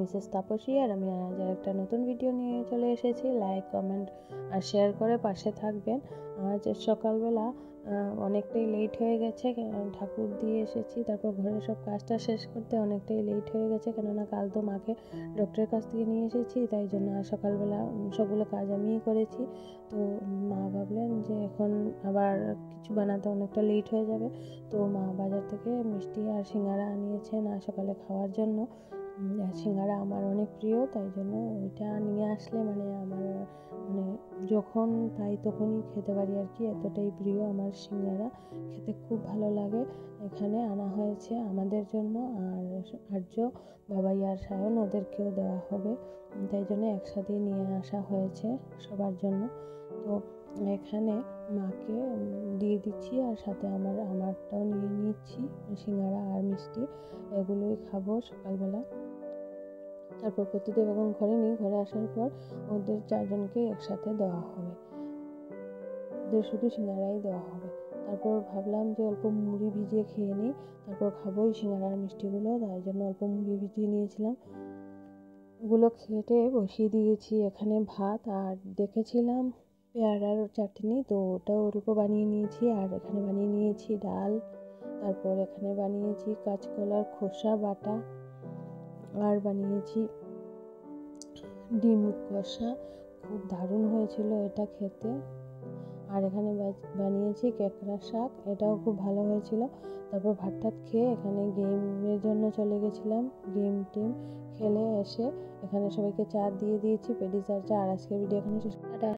Mrs Tapasi, আর আমি আজ একটা নতুন ভিডিও নিয়ে চলে এসেছি। লাইক, কমেন্ট আর শেয়ার করে পাশে থাকবেন। আজ সকালবেলা অনেকটাই লেট হয়ে গেছে, ঠাকুর দিয়ে এসেছি, তারপর ঘরের সব কাজটা শেষ করতে অনেকটাই লেট হয়ে গেছে, কেননা কাল তো মাকে ডক্টরের কাছ থেকে নিয়ে এসেছি, তাই জন্য আর সকালবেলা সবগুলো কাজ আমিই করেছি। তো মা ভাবলেন যে এখন আবার কিছু বানাতে অনেকটা লেট হয়ে যাবে, তো মা বাজার থেকে মিষ্টি আর সিঙ্গারা আনিয়েছেন আর সকালে খাওয়ার জন্য। সিঙ্গারা আমার অনেক প্রিয়, তাই জন্য ওইটা নিয়ে আসলে আমার যখন পাই তখনই খেতে পারি আর কি, এতটাই প্রিয় আমার সিঙ্গারা, খেতে খুব ভালো লাগে। এখানে আনা হয়েছে আমাদের জন্য, আর আর্য, বাবাই আর সায়ন ওদেরকেও দেওয়া হবে, তাই জন্য একসাথেই নিয়ে আসা হয়েছে সবার জন্য। তো এখানে মাকে দিয়ে দিচ্ছি আর সাথে আমারটাও নিয়ে নিচ্ছি, সিঙ্গারা আর মিষ্টি এগুলোই খাবো সকালবেলা। তারপর প্রতিদেব এবং ঘরে নিই, ঘরে আসার পর ওদের চারজনকে একসাথে দেওয়া হবে, ওদের শুধু সিঙ্গারাই দেওয়া হবে। তারপর ভাবলাম যে অল্প মুড়ি ভিজিয়ে খেয়ে নিই, তারপর খাবো এই সিঙ্গারা আর মিষ্টিগুলো, তাই জন্য অল্প মুড়ি ভিজিয়ে নিয়েছিলাম। ওগুলো খেটে বসিয়ে দিয়েছি এখানে ভাত, আর দেখেছিলাম পেয়ারার চাটনি, তো ওটাও অল্প বানিয়ে নিয়েছি। আর এখানে বানিয়ে নিয়েছি ডাল, তারপর এখানে বানিয়েছি কাঁচকলার খোসা বাটা, আর বানিয়েছি ডিম কষা, খুব দারুণ হয়েছিল এটা খেতে। আর এখানে বানিয়েছি কেকড়া শাক, এটাও খুব ভালো হয়েছিল। তারপর ভাত টাত খেয়ে এখানে গেমের জন্য চলে গেছিলাম, গেম টেম খেলে এসে এখানে সবাইকে চা দিয়ে দিয়েছি, পেডিসার চা। আর আজকের ভিডিও এখানে শেষ।